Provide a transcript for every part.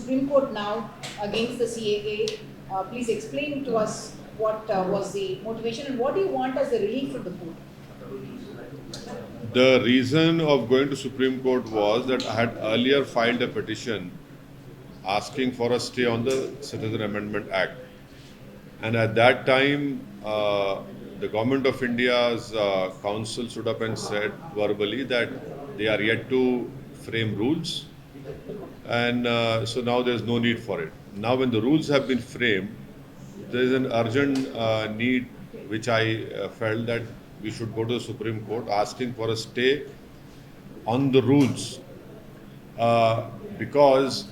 Supreme Court now against the CAA. Please explain to us what was the motivation and what do you want as a relief from the court? The reason of going to Supreme Court was that I had earlier filed a petition asking for a stay on the Citizen Amendment Act. And at that time, the Government of India's council stood up and said verbally that they are yet to frame rules. And so now there's no need for it. Now, when the rules have been framed, there is an urgent need which I felt that we should go to the Supreme Court asking for a stay on the rules. Because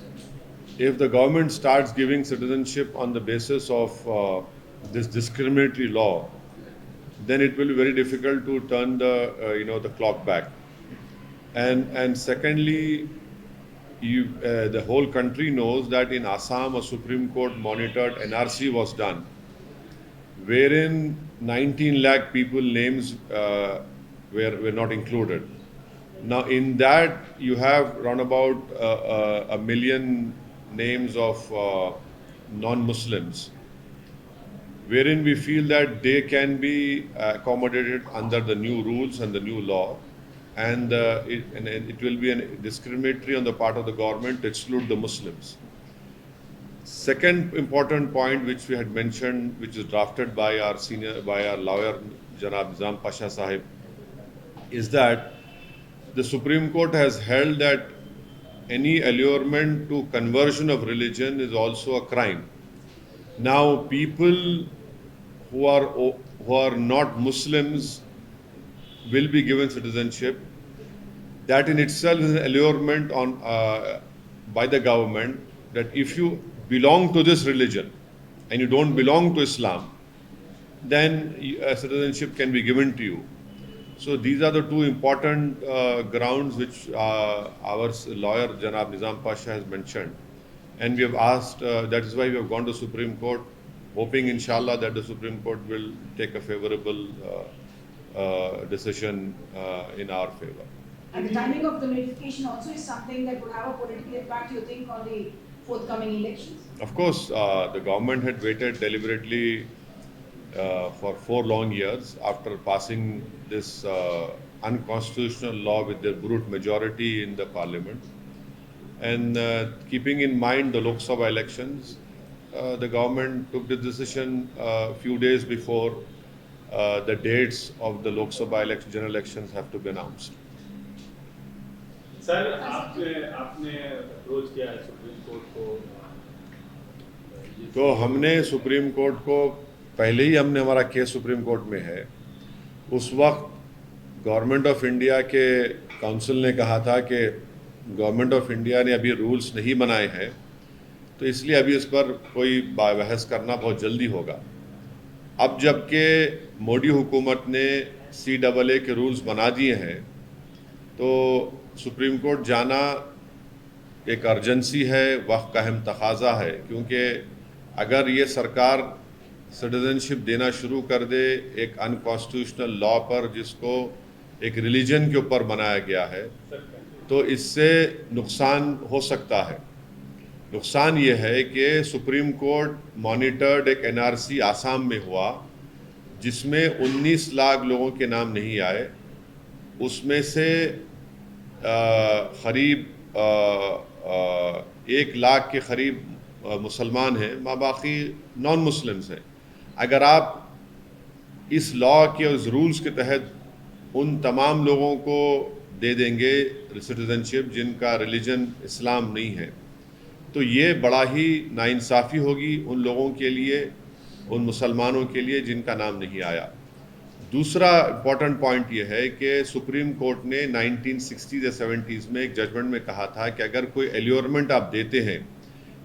if the government starts giving citizenship on the basis of this discriminatory law, then it will be very difficult to turn the clock back. And secondly, the whole country knows that in Assam a Supreme Court monitored NRC was done, wherein 19 lakh people names were not included. Now in that you have around about a million names of non-Muslims, wherein we feel that they can be accommodated under the new rules and the new law, and it will be discriminatory on the part of the government to exclude the Muslims. Second important point which we had mentioned, which is drafted by our lawyer Janab Nizam Pasha Sahib, is that the Supreme Court has held that any allurement to conversion of religion is also a crime. Now, people who are not Muslims will be given citizenship. That in itself is an allurement by the government that if you belong to this religion and you don't belong to Islam, then citizenship can be given to you. So these are the two important grounds which our lawyer Janab Nizam Pasha has mentioned, and we have asked. That is why we have gone to Supreme Court, hoping inshallah that the Supreme Court will take a favorable decision in our favor. And the timing of the notification also is something that would have a political impact, you think, on the forthcoming elections? Of course, the government had waited deliberately for 4 long years after passing this unconstitutional law with their brute majority in the parliament. And keeping in mind the Lok Sabha elections, the government took the decision a few days before the dates of the Lok Sabha general elections have to be announced. Sir आपने approach किया है supreme court को? तो हमने supreme court को पहले ही हमारा case supreme court में है। उस वक्त गवर्नमेंट ऑफ इंडिया के काउंसिल ने कहा था कि गवर्नमेंट ऑफ इंडिया ने अभी रूल्स नहीं बनाए हैं, तो इसलिए अभी इस पर कोई बहस करना बहुत जल्दी होगा। अब जबकि मोदी हुकूमत ने CAA के रूल्स बना दिए हैं, तो सुप्रीम कोर्ट जाना एक अर्जेंसी है, वक्त का अहम तकाजा है, क्योंकि अगर ये सरकार सिटीजनशिप देना शुरू कर दे एक अनकॉन्स्टिट्यूशनल लॉ पर जिसको एक रिलीजन के ऊपर बनाया गया है, तो इससे नुकसान हो सकता है। नुकसान ये है कि सुप्रीम कोर्ट मॉनिटर्ड एक NRC आसाम में हुआ जिसमें 19 लाख लोगों के नाम नहीं आए, उसमें से करीब 1 लाख के करीब मुसलमान हैं, बाकी नॉन मुस्लिम्स हैं। अगर आप इस लॉ के उस रूल्स के तहत उन तमाम लोगों को दे देंगे सिटीजनशिप जिनका रिलीजन इस्लाम नहीं है, तो ये बड़ा ही नाइंसाफ़ी होगी उन लोगों के लिए, उन मुसलमानों के लिए जिनका नाम नहीं आया। दूसरा इम्पॉर्टेंट पॉइंट ये है कि सुप्रीम कोर्ट ने 1960s या 70s में एक जजमेंट में कहा था कि अगर कोई एल्योरमेंट आप देते हैं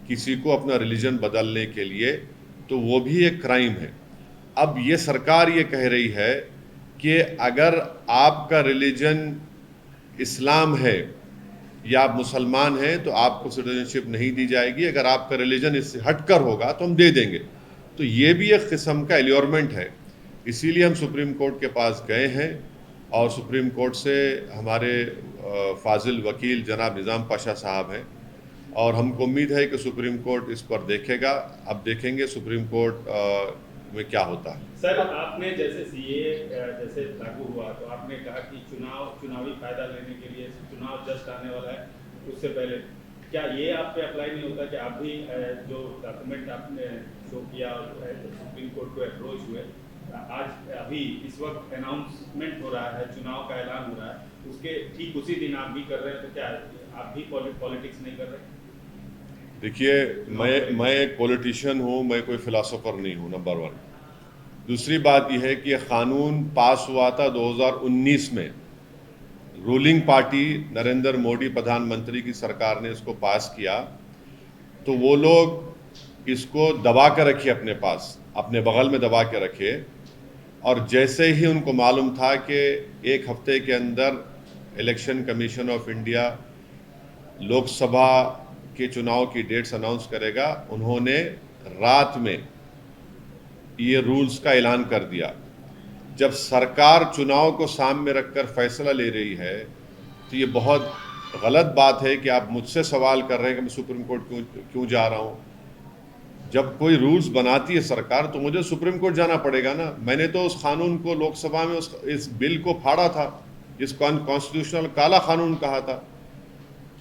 किसी को अपना रिलीजन बदलने के लिए, तो वो भी एक क्राइम है। अब ये सरकार ये कह रही है कि अगर आपका रिलीजन इस्लाम है या आप मुसलमान हैं तो आपको सिटीजनशिप नहीं दी जाएगी, अगर आपका रिलीजन इससे हटकर होगा तो हम दे देंगे। तो ये भी एक किस्म का एल्योरमेंट है। इसीलिए हम सुप्रीम कोर्ट के पास गए हैं और सुप्रीम कोर्ट से हमारे फाजिल वकील जनाब निज़ाम पाशा साहब हैं, और हमको उम्मीद है कि सुप्रीम कोर्ट इस पर देखेगा। अब देखेंगे सुप्रीम कोर्ट में क्या होता है। सर, आपने जैसे सीए जैसे लागू हुआ तो आपने कहा कि चुनावी फायदा लेने के लिए चुनाव जस्ट आने वाला है, उससे पहले क्या ये आप पे अप्लाई नहीं होता कि आप भी जो डॉक्यूमेंट आपने शो किया और सुप्रीम कोर्ट को अप्रोच हुए, आज अभी इस वक्त अनाउंसमेंट हो रहा है, चुनाव का ऐलान हो रहा है, उसके ठीक उसी दिन आप भी कर रहे हैं, तो क्या आप भी पॉलिटिक्स नहीं कर रहे? देखिए, मैं एक पॉलिटिशियन हूँ, मैं कोई फिलोसोफर नहीं हूँ, नंबर 1। दूसरी बात यह है कि यह कानून पास हुआ था 2019 में। रूलिंग पार्टी नरेंद्र मोदी प्रधानमंत्री की सरकार ने इसको पास किया, तो वो लोग इसको दबा कर रखे अपने पास, अपने बगल में दबा के रखे, और जैसे ही उनको मालूम था कि 1 हफ्ते के अंदर election commission of India Lok Sabha के चुनाव की डेट्स अनाउंस करेगा, उन्होंने रात में ये रूल्स का ऐलान कर दिया। जब सरकार चुनाव को सामने रखकर फैसला ले रही है तो ये बहुत गलत बात है कि आप मुझसे सवाल कर रहे हैं कि मैं सुप्रीम कोर्ट क्यों जा रहा हूँ। जब कोई रूल्स बनाती है सरकार तो मुझे सुप्रीम कोर्ट जाना पड़ेगा ना। मैंने तो उस कानून को लोकसभा में इस बिल को फाड़ा था, इस कॉन्स्टिट्यूशनल काला कानून कहा था,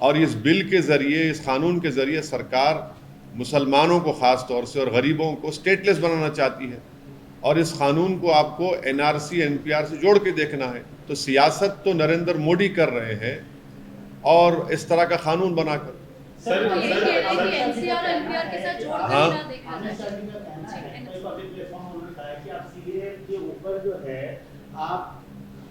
और इस बिल के ज़रिए, इस कानून के ज़रिए सरकार मुसलमानों को ख़ास तौर से और गरीबों को स्टेटलेस बनाना चाहती है, और इस कानून को आपको एनआरसी एनपीआर से जोड़ के देखना है। तो सियासत तो नरेंद्र मोदी कर रहे हैं और इस तरह का कानून बनाकर। सर, एनसीआर एनपीआर के साथ जोड़ कर हाँ। ना देखा जाए। आप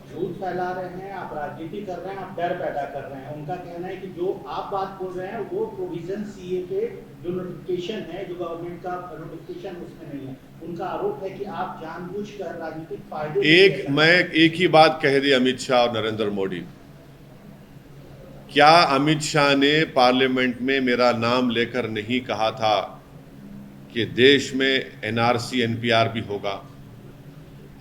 झूठ फैला रहे हैं, आप राजनीति कर रहे हैं, आप डर पैदा कर रहे हैं। उनका कहना है कि जो आप बात बोल रहे हैं वो प्रोविजन सीए के जो नोटिफिकेशन है, जो गवर्नमेंट का नोटिफिकेशन, उसमें नहीं है। उनका आरोप है कि आप जानबूझकर राजनीतिक फायदे मैं एक ही बात कह दी अमित शाह और नरेंद्र मोदी। क्या अमित शाह ने पार्लियामेंट में मेरा नाम लेकर नहीं कहा था कि देश में एनआरसी एनपीआर भी होगा?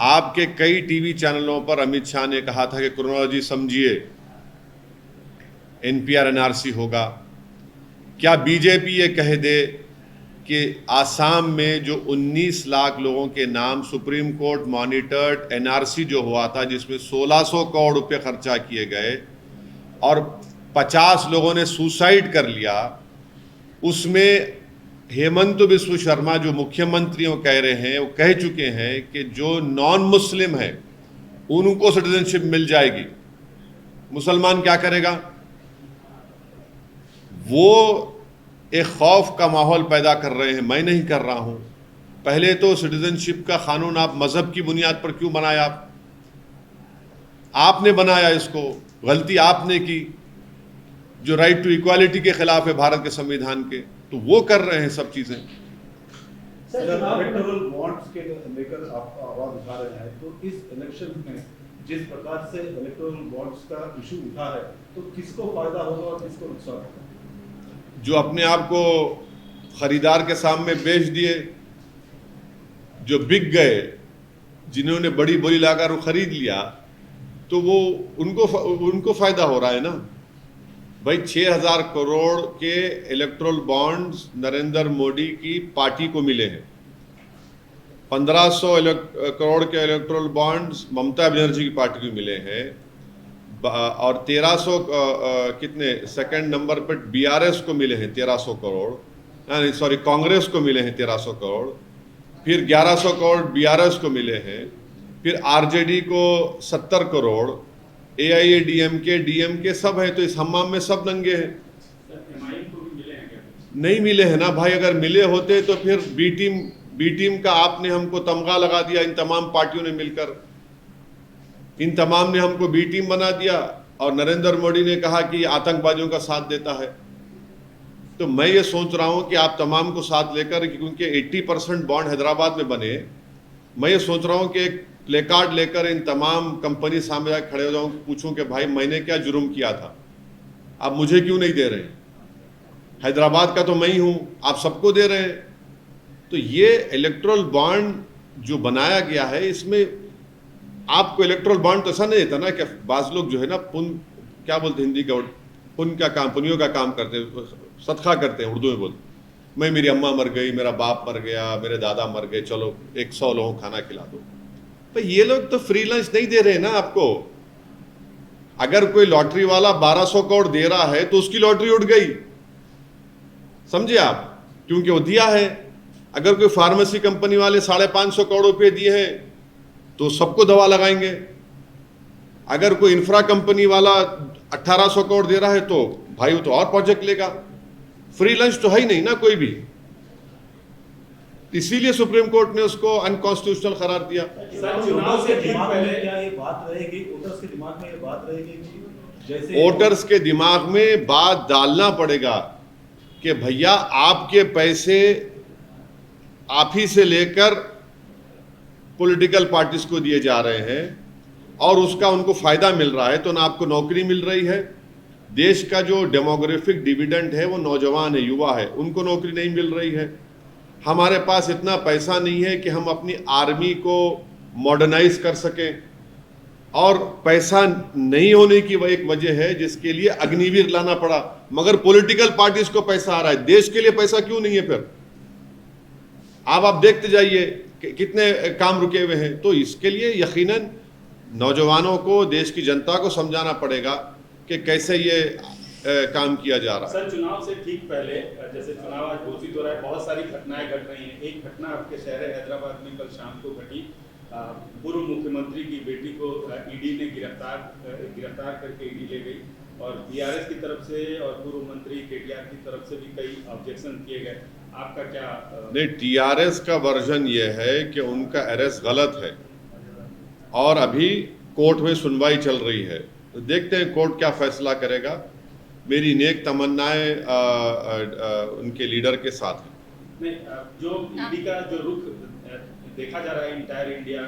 आपके कई टीवी चैनलों पर अमित शाह ने कहा था कि क्रोनोलॉजी समझिए, एनपीआर एनआरसी होगा। क्या बीजेपी ये कह दे कि आसाम में जो 19 लाख लोगों के नाम सुप्रीम कोर्ट मॉनिटर्ड एनआरसी जो हुआ था, जिसमें 1600 करोड़ रुपए खर्चा किए गए और 50 लोगों ने सुसाइड कर लिया, उसमें हेमंत बिस्व शर्मा जो मुख्यमंत्री कह रहे हैं, वो कह चुके हैं कि जो नॉन मुस्लिम है उनको सिटीजनशिप मिल जाएगी। मुसलमान क्या करेगा? वो एक खौफ का माहौल पैदा कर रहे हैं। मैं नहीं कर रहा हूं। पहले तो सिटीजनशिप का कानून आप मजहब की बुनियाद पर क्यों बनाया? आपने बनाया इसको, गलती आपने की, जो राइट टू इक्वालिटी के खिलाफ है भारत के संविधान के। तो वो कर रहे हैं सब चीजें। इलेक्टोरल बॉन्ड्स के लेकर आप आवाज उठा रहे हैं, तो इस इलेक्शन में जिस प्रकार से इलेक्टोरल बॉन्ड्स का इशू उठा है, तो किसको फायदा होगा और किसको नुकसान होगा? जो अपने आप को खरीदार के सामने बेच दिए, जो बिक गए, जिन्होंने बड़ी बोली लाकर खरीद लिया, तो वो उनको फायदा हो रहा है ना भाई। 6000 करोड़ के इलेक्टोरल बॉन्ड्स नरेंद्र मोदी की पार्टी को मिले हैं। 1500 करोड़ के इलेक्टोरल बॉन्ड्स ममता बनर्जी की पार्टी को मिले हैं, और 1300 कितने सेकंड नंबर पर बीआरएस को मिले हैं 1300 करोड़, नहीं सॉरी, कांग्रेस को मिले हैं 1300 करोड़, फिर 1100 करोड़ बीआरएस को मिले हैं, फिर आरजेडी को 70 करोड़, एआईएडीएमके डीएमके सब है। तो इस हमाम में सब नंगे हैं। नहीं मिले हैं ना भाई। अगर मिले होते तो फिर बी टीम का आपने हमको तमगा लगा दिया, इन तमाम पार्टियों ने मिलकर, इन तमाम ने हमको बी टीम बना दिया, और नरेंद्र मोदी ने कहा कि आतंकवादियों का साथ देता है। तो मैं ये सोच रहा हूं कि आप तमाम को साथ लेकर, क्योंकि 80% बॉन्ड हैदराबाद में बने, मैं ये सोच रहा हूं कि एक प्ले कार्ड लेकर इन तमाम कंपनी सामने जाकर खड़े हो जाऊं, पूछूं कि भाई मैंने क्या जुर्म किया था, आप मुझे क्यों नहीं दे रहे? हैदराबाद का तो मैं ही हूं, आप सबको दे रहे हैं। तो ये इलेक्टोरल बॉन्ड जो बनाया गया है, इसमें आपको इलेक्टोरल बॉन्ड तो ऐसा नहीं देता ना कि बाज लोग जो है ना, क्या बोलते हिंदी का, पुण्य का काम, पुनियों का काम करते हैं, सदका करते हैं, उर्दू में बोलते, मैं मेरी अम्मा मर गई, मेरा बाप मर गया, मेरे दादा मर गए, चलो 100 लोगों को खाना खिला दो। तो ये लोग तो फ्री लंच नहीं दे रहे ना आपको। अगर कोई लॉटरी वाला 1200 करोड़ दे रहा है तो उसकी लॉटरी उठ गई, समझे आप, क्योंकि वो दिया है। अगर कोई फार्मेसी कंपनी वाले 550 करोड़ रुपए दिए हैं तो सबको दवा लगाएंगे। अगर कोई इंफ्रा कंपनी वाला 1800 करोड़ दे रहा है तो भाई वो तो और प्रोजेक्ट लेगा। फ्री लंच तो है ही नहीं ना कोई भी, इसीलिए सुप्रीम कोर्ट ने उसको अनकॉन्स्टिट्यूशनल करार दिया। सर, चुनाव से ठीक दिमाग में पहले क्या ये बात रहेगी, वोटर्स के दिमाग में ये बात रहेगी कि जैसे वोटर्स के दिमाग में बात डालना पड़ेगा कि भैया आपके पैसे आप ही से लेकर पॉलिटिकल पार्टीज को दिए जा रहे हैं और उसका उनको फायदा मिल रहा है, तो ना आपको नौकरी मिल रही है। देश का जो डेमोग्राफिक डिविडेंड है वो नौजवान है, युवा है, उनको नौकरी नहीं मिल रही है। हमारे पास इतना पैसा नहीं है कि हम अपनी आर्मी को मॉडर्नाइज कर सकें, और पैसा नहीं होने की वह एक वजह है जिसके लिए अग्निवीर लाना पड़ा। मगर पॉलिटिकल पार्टीज को पैसा आ रहा है, देश के लिए पैसा क्यों नहीं है फिर? आप देखते जाइए कि कितने काम रुके हुए हैं। तो इसके लिए यकीनन नौजवानों को, देश की जनता को समझाना पड़ेगा कि कैसे ये काम किया जा रहा है। सर, चुनाव से ठीक पहले जैसे चुनाव आज घोषित हो रहा है, बहुत सारी घटनाएं घट रही हैं। एक घटना आपके शहर हैदराबाद में कल शाम को घटी। पूर्व मुख्यमंत्री की बेटी को ईडी ने गिरफ्तार करके ईडी ले गई, और बीआरएस की तरफ से और पूर्व मंत्री केटीआर की तरफ से भी कई ऑब्जेक्शन किए गए। आपका क्या नहीं, टीआरएस का वर्जन ये है कि उनका अरेस्ट गलत है और अभी कोर्ट में सुनवाई चल रही है, तो देखते हैं कोर्ट क्या फैसला करेगा। मेरी नेक तमन्नाएं उनके लीडर के साथ हैं। नहीं, जो ईडी का जो रुख देखा जा रहा है इंटायर इंडिया,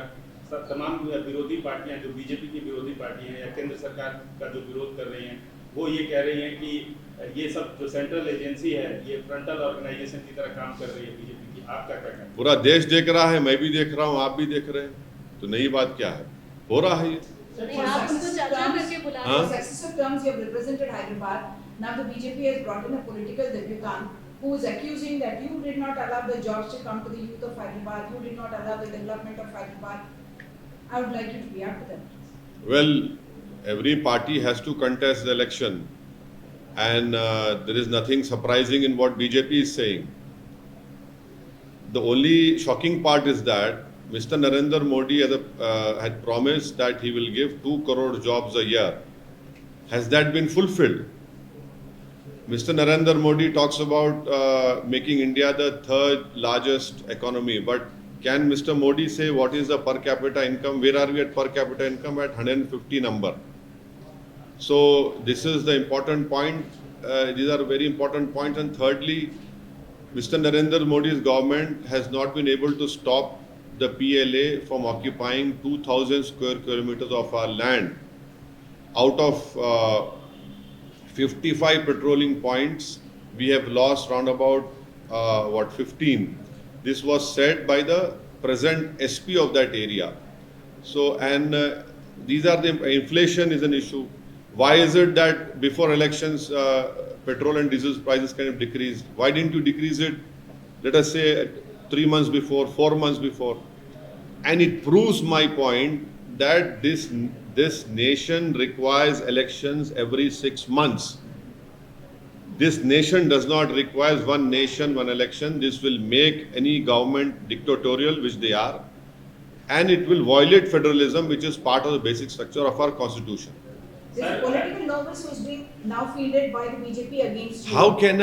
तमाम विरोधी पार्टियां, जो बीजेपी की विरोधी पार्टियां या केंद्र सरकार का जो विरोध कर रही हैं, वो ये कह रही हैं कि ये सब जो सेंट्रल एजेंसी है ये फ्रंटल ऑर्गेनाइजेशन की तरह काम कर रही है बीजेपी की। आपका क्या कहना है? पूरा देश देख रहा है, मैं भी देख रहा हूँ, आप भी देख रहे हैं, तो नई बात क्या है, हो रहा है ये। नहीं, आप उनको चर्चा करके बुला हाँ? For successive terms, you have represented Hyderabad. Now the BJP has brought in a political debutant who is accusing that you did not allow the jobs to come to the youth of Hyderabad. You did not allow the development of Hyderabad. I would like you to react to that. Well, every party has to contest the election, and there is nothing surprising in what BJP is saying. The only shocking part is that Mr. Narendra Modi had promised that he will give 2 crore jobs a year. Has that been fulfilled? Mr. Narendra Modi talks about making India the 3rd largest economy, but can Mr. Modi say what is the per capita income? Where are we at per capita income? At 150 number. So this is the important point. These are very important points. And thirdly, Mr. Narendra Modi's government has not been able to stop the PLA from occupying 2,000 square kilometers of our land. Out of 55 patrolling points, we have lost round about 15. This was said by the present SP of that area. So, and these are the inflation is an issue. Why is it that before elections petrol and diesel prices kind of decreased? Why didn't you decrease it, let us say 3 months before, 4 months before? And it proves my point that this nation requires elections every 6 months. This nation does not require one nation, one election. This will make any government dictatorial, which they are, and it will violate federalism, which is part of the basic structure of our constitution. This is a political novice who is being now fielded by the BJP against you. How can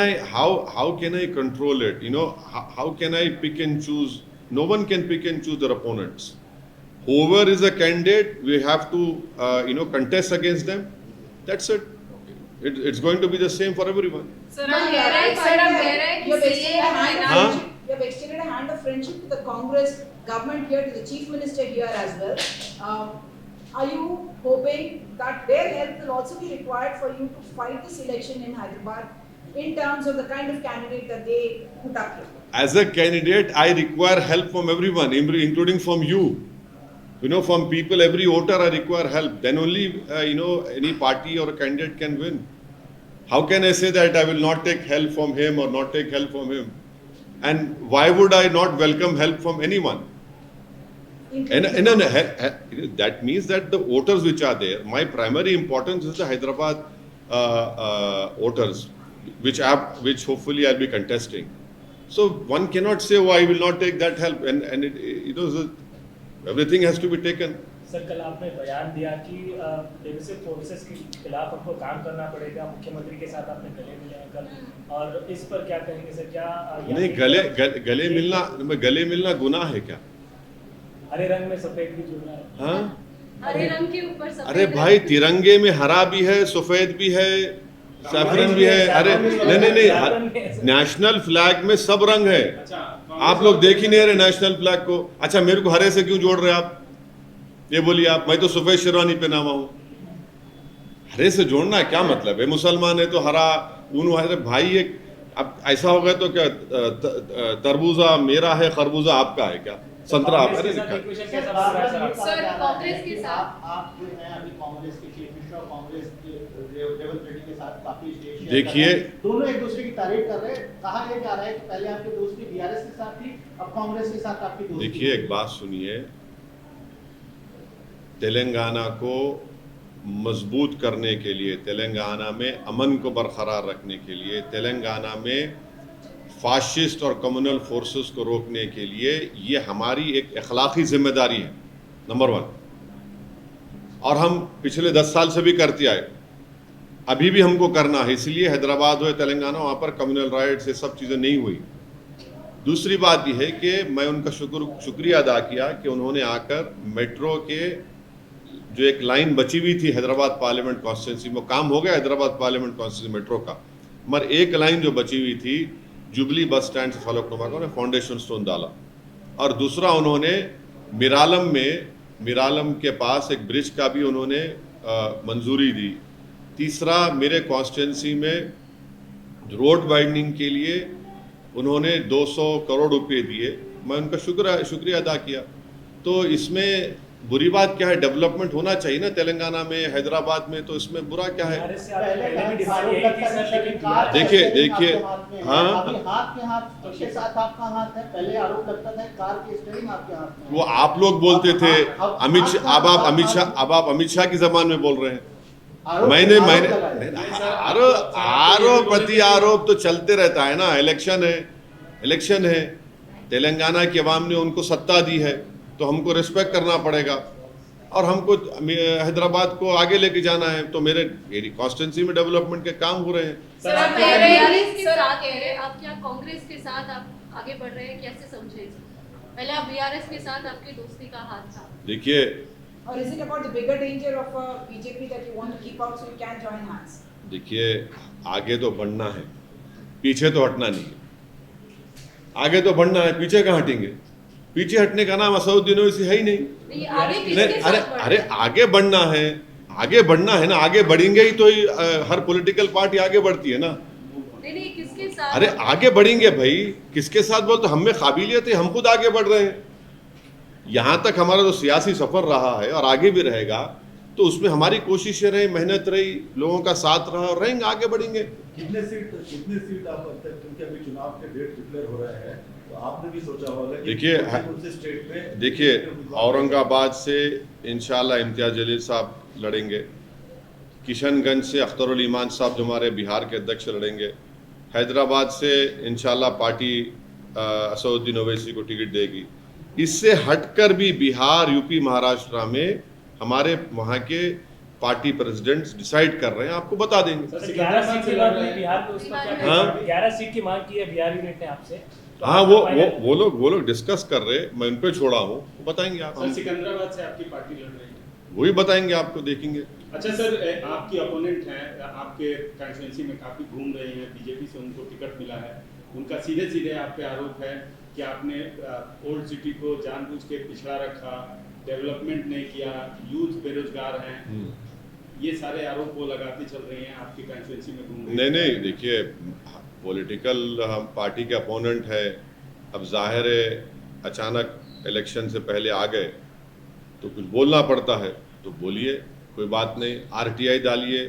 I control it? You know, how can I pick and choose? No one can pick and choose their opponents. Whoever is a candidate, we have to contest against them. That's it. It's going to be the same for everyone. Sir, Now, आप you कह रहे हैं have sir, आप कह रहे हैं you have कि extended a hand of Huh? friendship. You have extended a hand of friendship to the Congress government here, to the Chief Minister here as well. Are you hoping that their help will also be required for you to fight this election in Hyderabad in terms of the kind of candidate that they put up here? As a candidate, I require help from everyone, including from you. You know, from people, every voter, I require help. Then only, any party or a candidate can win. How can I say that I will not take help from him or not take help from him? And why would I not welcome help from anyone? That means that the voters which are there, my primary importance is the Hyderabad voters, which hopefully I'll be contesting. So one cannot say, oh, I will not take that help, and everything has to be taken. Sir कल आपने बयान दिया कि divisive forces के खिलाफ हमको काम करना पड़ेगा, मुख्यमंत्री के साथ आपने गले मिले हैं कल, और इस पर क्या कहेंगे सर? क्या नहीं, गले मिलना गुनाह है क्या? हरे रंग में सफेद भी जुड़ना है। हाँ, हरे रंग के ऊपर सफेद अरे भाई, तिरंगे में हरा भी है, सफेद भी है, सैफरन भी है। अरे नहीं, नेशनल फ्लैग में सब रंग है। आप लोग देख ही नहीं रहे नेशनल फ्लैग को। अच्छा, मेरे को हरे से क्यों जोड़ रहे आप? ये बोलिए आप। मैं तो सफेद शेरवानी पहना हुआ हूँ, हरे से जोड़ना क्या मतलब है? मुसलमान है तो हरा ऊन। अरे भाई, ये अब ऐसा हो गया तो क्या तरबूजा मेरा है, खरबूजा आपका है क्या? संतरा आप? कांग्रेस के साथ इक्वेशन कैसा बन रहा है सर? सर, कांग्रेस के साथ आप जो है अभी कांग्रेस के चीफ मिनिस्टर और कांग्रेस के रेवंत रेड्डी के साथ काफी स्टेज शेयर देखिए, कर रहे हैं। दोनों एक दूसरे की तारीफ कर रहे हैं। कहा यह जा रहा है कि पहले आपकी दोस्ती बीआरएस के साथ थी, अब कांग्रेस के साथ आपकी दोस्ती। देखिए, एक बात सुनिए, तेलंगाना को मजबूत करने के लिए, तेलंगाना में अमन को बरकरार रखने के लिए, तेलंगाना में फाशिस्ट और कम्युनल फोर्सेस को रोकने के लिए, ये हमारी एक अखलाकी जिम्मेदारी है, नंबर 1। और हम पिछले 10 साल से भी करते आए, अभी भी हमको करना है। इसलिए हैदराबाद हो या तेलंगाना, वहाँ पर कम्युनल राइट्स, ये सब चीज़ें नहीं हुई। दूसरी बात यह है कि मैं उनका शुक्रिया अदा किया कि उन्होंने आकर मेट्रो के जो एक लाइन बची हुई थी हैदराबाद पार्लियामेंट कॉन्स्टिट्यूंसी में, काम हो गया हैदराबाद पार्लियामेंट कॉन्स्टिट्यूंसी मेट्रो का, मगर एक लाइन जो बची हुई थी जुबली बस स्टैंड से फलकनुमा का, उन्होंने फाउंडेशन स्टोन डाला। और दूसरा, उन्होंने मिरालम के पास एक ब्रिज का भी उन्होंने मंजूरी दी। तीसरा, मेरे कॉन्स्टिट्यूंसी में रोड वाइडनिंग के लिए उन्होंने 200 करोड़ रुपए दिए, मैं उनका शुक्रिया अदा किया। तो इसमें बुरी बात क्या है? डेवलपमेंट होना चाहिए ना तेलंगाना में, हैदराबाद में, तो इसमें बुरा क्या है? देखिए, हाँ, वो आप लोग बोलते थे अमित शाह, अब आप अमित शाह के जबान में बोल रहे हैं। मैंने आरोप प्रति आरोप तो चलते रहता है ना। इलेक्शन है, तेलंगाना की आवाम ने उनको सत्ता दी है, तो हमको रिस्पेक्ट करना पड़ेगा, और हमको हैदराबाद को आगे लेके जाना है। तो मेरी कॉन्स्टिट्यूंसी में डेवलपमेंट के काम हो रहे हैं। सर, आप कह रहे हैं आप क्या कांग्रेस के साथ आप आगे बढ़ रहे हैं, कैसे समझे? पहले आप बीआरएस के साथ आपकी दोस्ती का हाथ था। देखिए, Or is it about the bigger danger of BJP that you want to keep out so you can join hands? देखिए, आगे तो बढ़ना है, पीछे तो हटना नहीं है। आगे तो बढ़ना है, पीछे कहाँ हटेंगे? पीछे हटने का नाम असदुद्दीन ओवैसी है ही नहीं। आगे किसके साथ बढ़ अरे आगे बढ़ना है ना। आगे बढ़ेंगे ही तो हर पॉलिटिकल पार्टी आगे बढ़ती है ना। नहीं, किसके साथ? अरे आगे बढ़ेंगे भाई, किसके साथ बोल? तो हम में काबिलियत है, हम खुद आगे बढ़ रहे हैं। यहाँ तक हमारा जो सियासी सफर रहा है और आगे भी रहेगा, तो उसमें हमारी कोशिशें रही, मेहनत रही, लोगों का साथ रहा, और रहेंगे, आगे बढ़ेंगे। कितने सीट आप अब तक, क्योंकि अभी चुनाव के डेट डिक्लेयर हो रहे हैं, तो आपने भी सोचा होगा कि देखिए, स्टेट में, देखिए, औरंगाबाद से इंशाल्लाह इम्तियाज जलील साहब लड़ेंगे, किशनगंज से अख्तरुल ईमान साहब जो हमारे बिहार के अध्यक्ष लड़ेंगे, हैदराबाद से इंशाल्लाह पार्टी असदुद्दीन ओवैसी को टिकट देगी। इससे हटकर भी बिहार, यूपी, महाराष्ट्र में हमारे वहाँ के पार्टी प्रेसिडेंट्स डिसाइड कर रहे हैं, आपको बता देंगे। 11 सीट की बात हुई बिहार में, उस पर क्या? हाँ? 11 सीट की मांग की है बिहार यूनिट ने आपसे। तो हाँ, वो लोग डिस्कस कर रहे हैं, मैं उन पे छोड़ा हूँ, वो बताएंगे आप। सिकंदराबाद से आपकी पार्टी लड़ रही है, वही बताएंगे आपको, देखेंगे। अच्छा सर, आपकी अपोनेंट हैं, आपके कॉन्स्टिट्यूंसी में काफी घूम रहे हैं, बीजेपी से उनको टिकट मिला है, उनका सीधे सीधे आप पे आरोप है कि आपने ओल्ड सिटी को जानबूझ के पिछड़ा रखा, डेवलपमेंट नहीं किया, यूथ बेरोजगार हैं, ये सारे आरोप वो लगाते चल रही हैं, आपकी कॉन्स्टिट्यूंसी में घूम रही हैं। नहीं, देखिए, पॉलिटिकल हम पार्टी के अपोनेंट है, अब जाहिर है अचानक इलेक्शन से पहले आ गए तो कुछ बोलना पड़ता है, तो बोलिए, कोई बात नहीं। आरटीआई डालिए,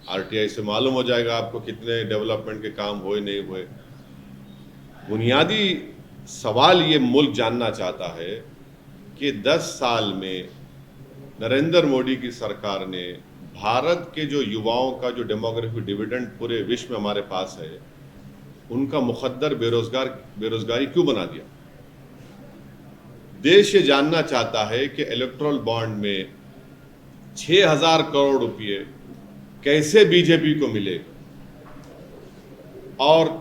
आरटीआई से मालूम हो जाएगा आपको कितने डेवलपमेंट के काम हुए नहीं हुए। बुनियादी सवाल ये मुल्क जानना चाहता है कि 10 साल में नरेंद्र मोदी की सरकार ने भारत के जो युवाओं का जो डेमोग्राफिक डिविडेंड पूरे विश्व में हमारे पास है, उनका मुकद्दर बेरोजगारी क्यों बना दिया। देश ये जानना चाहता है कि इलेक्टोरल बॉन्ड में 6,000 करोड़ रुपए कैसे बीजेपी को मिले और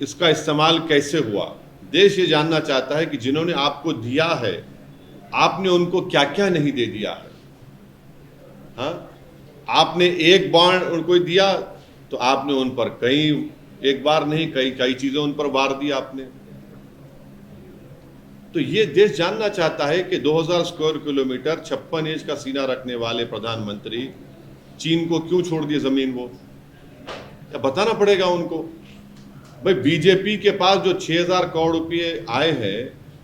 इसका इस्तेमाल कैसे हुआ। देश ये जानना चाहता है कि जिन्होंने आपको दिया है, आपने उनको क्या क्या नहीं दे दिया है। हाँ, आपने एक बॉन्ड उनको दिया तो आपने उन पर एक बार नहीं कई चीजें उन पर वार दी आपने। तो ये देश जानना चाहता है कि 2000 स्क्वायर किलोमीटर 56 इंच का सीना रखने वाले प्रधानमंत्री चीन को क्यों छोड़ दिए जमीन। वो क्या बताना पड़ेगा उनको। भाई बीजेपी के पास जो 6,000 करोड़ रुपए आए हैं,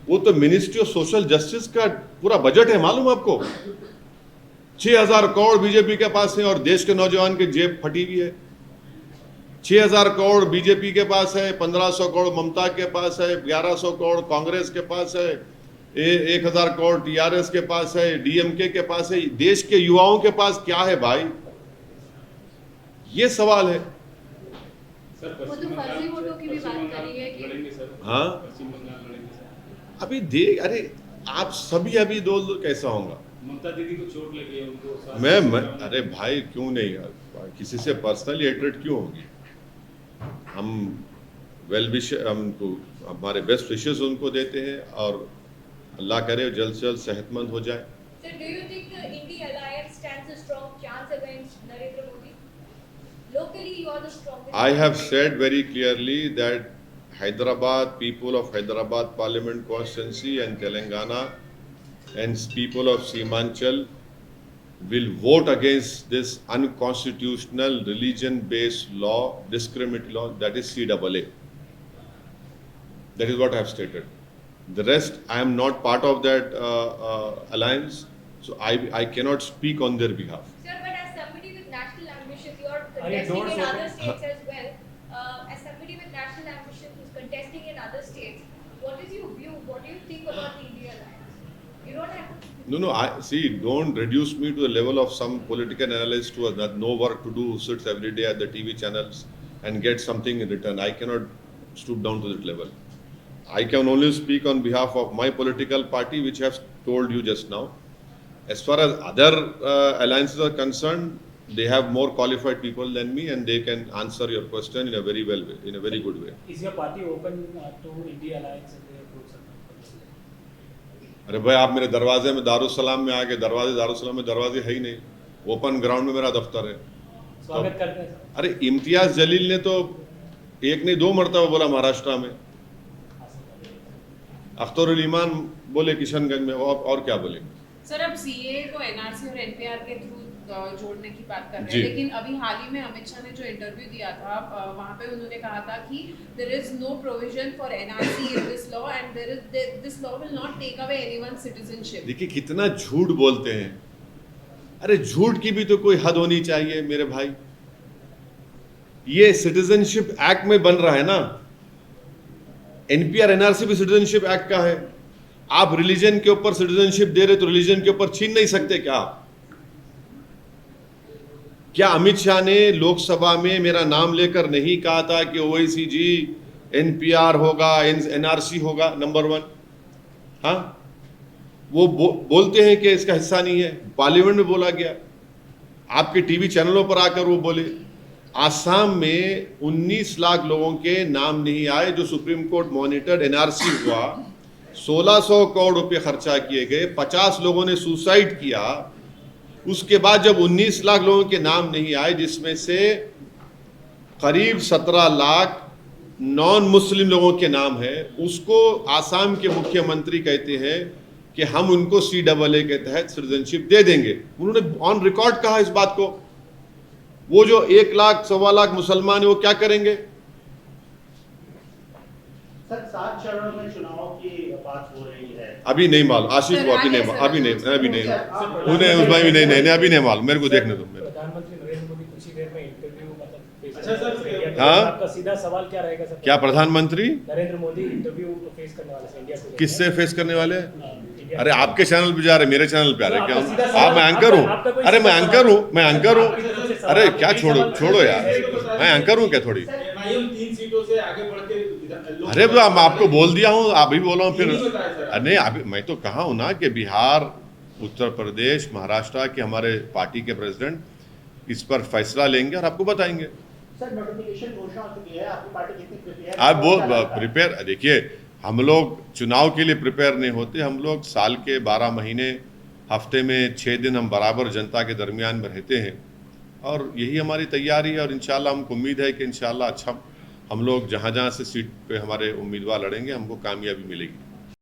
वो तो मिनिस्ट्री ऑफ सोशल जस्टिस का पूरा बजट है, मालूम आपको। 6,000 करोड़ बीजेपी के पास है और देश के नौजवान की जेब फटी हुई है। 6,000 करोड़ बीजेपी के पास है, 1,500 करोड़ ममता के पास है, 1,100 करोड़ कांग्रेस के पास है, 1,000 करोड़ टीआरएस के पास है, डीएमके के पास है। देश के युवाओं के पास क्या है भाई, ये सवाल है। सर वो तो फर्जी वोटों की भी बात करी है कि लड़ेंगे सर। हाँ, पश्चिम बंगाल लड़ेंगे सर। अभी अरे आप सभी अभी दो कैसा होगा। ममता दीदी को चोट लगी है, उनको मैं अरे भाई क्यों नहीं यार, किसी से पर्सनली हेट्रेड क्यों होगी। हम हमको हमारे बेस्ट विशेस उनको देते हैं और अल्लाह करे जल्द से जल्द सेहतमंद हो जाए। Sir, do you think the India alliance stands a strong chance against Narendra Modi? Locally, you are the strongest. I have said very clearly that Hyderabad, people of Hyderabad Parliament constituency and Telangana and people of Seemanchal will vote against this unconstitutional religion-based law, discriminatory law, that is CAA. That is what I have stated. The rest, I am not part of that alliance, so I cannot speak on their behalf. Sir, but as somebody with national ambition, you are Are your contesting doors in other open? states as well. As somebody with national ambition who's contesting in other states, what is your view? What do you think about the India alliance? You don't have to. No, I see. Don't reduce me to the level of some political analyst who has no work to do, who sits every day at the TV channels and gets something in return. I cannot stoop down to that level. I can only speak on behalf of my political party, which I have told you just now. As far as other alliances are concerned, they have more qualified people than me, and they can answer your question in a very well way, in a very good way. Is your party open to India alliance in the groups? अरे भाई आप मेरे दरवाजे में दारुसलाम में आके दारुसलाम में दरवाजे है ही नहीं, ओपन ग्राउंड में मेरा दफ्तर है। स्वागत करते हैं सर। अरे इम्तियाज जलील ने तो एक नहीं 2 मरतबा बोला महाराष्ट्र में, अख्तरुल ईमान बोले किशनगंज में, और क्या बोलेंगे। सर अब सीए को एनआरसी और एनपीआर के थ्रू जोड़ने की बात कर रहे जी। हैं, लेकिन अभी हाल ही में अमित शाह ने जो इंटरव्यू दिया था वहां पे उन्होंने कहा था कि there is no provision for NRC in this law and this law will not take away anyone citizenship. देखिए कितना झूठ बोलते हैं। अरे झूठ की भी तो कोई हद होनी चाहिए मेरे भाई। ये सिटीजनशिप एक्ट में बन रहा है ना, एनपीआर एनआरसी भी सिटीजनशिप एक्ट का है। आप रिलीजन के ऊपर सिटीजनशिप दे रहे तो रिलीजन के ऊपर छीन नहीं सकते क्या आप? क्या अमित शाह ने लोकसभा में मेरा नाम लेकर नहीं कहा था कि ओवैसी जी एनपीआर होगा, एनआरसी होगा? नंबर 1। हाँ, वो बोलते हैं कि इसका हिस्सा नहीं है। पार्लियामेंट में बोला गया, आपके टीवी चैनलों पर आकर वो बोले। आसाम में 19 लाख लोगों के नाम नहीं आए जो सुप्रीम कोर्ट मॉनिटर्ड एनआरसी हुआ। 1600 करोड़ रुपए खर्चा किए गए, 50 लोगों ने सुसाइड किया। उसके बाद जब 19 लाख लोगों के नाम नहीं आए, जिसमें से करीब 17 लाख नॉन मुस्लिम लोगों के नाम है, उसको आसाम के मुख्यमंत्री कहते हैं कि हम उनको CAA के तहत सिटीजनशिप दे देंगे। उन्होंने ऑन रिकॉर्ड कहा इस बात को। वो जो 1 लाख 1.25 लाख मुसलमान है वो क्या करेंगे? सर 7 चरणों में चुनाव की बात हो रही है। अभी नहीं मालूम आशीष को, अभी नहीं, उन्हें उस भाई भी नहीं, अभी नहीं मालूम मेरे को, देखने दो। प्रधानमंत्री नरेंद्र मोदी अच्छा सर, इंडिया टुडे हाँ? में आपका सीधा सवाल क्या रहेगा सर? क्या प्रधानमंत्री नरेंद्र मोदी इंटरव्यू फेस करने वाले हैं इंडिया टुडे में। किससे फेस करने वाले हैं? इंडिया अरे आपके चैनल पे जा रहे, मेरे चैनल पे आ रहे, तो क्या आपका सीधा आप? सवाल- मैं एंकर हूँ? आपका कोई अरे मैं सीधा एंकर सवाल- हूँ, मैं एंकर हूँ। आपकी तरफ से सवाल- अरे क्या आपके छोड़ो सवाल- छोड़ो यार, मैं एंकर हूँ क्या थोड़ी? एमआईएम 3 सीटों से आगे बढ़ के अरे मैं आपको बोल दिया हूँ, आप भी बोला हूँ फिर। नहीं बताया सर। नहीं अभी मैं तो कहा हूँ ना कि बिहार, उत्तर प्रदेश, महाराष्ट्र के हमारे पार्टी के प्रेसिडेंट इस पर फैसला लेंगे और आपको बताएंगे। सर नोटिफिकेशन घोषणा हो चुकी है, आपकी पार्टी कितनी प्रिपेयर आप वो प्रिपेयर, देखिए हम लोग चुनाव के लिए प्रिपेयर नहीं होते, हम लोग साल के 12 महीने, हफ्ते में 6 दिन हम बराबर जनता के दरमियान में रहते हैं और यही हमारी तैयारी है। और इंशाल्लाह हमको उम्मीद है कि इंशाल्लाह अच्छा हम लोग जहाँ जहाँ से सीट पे हमारे उम्मीदवार लड़ेंगे हमको कामयाबी मिलेगी।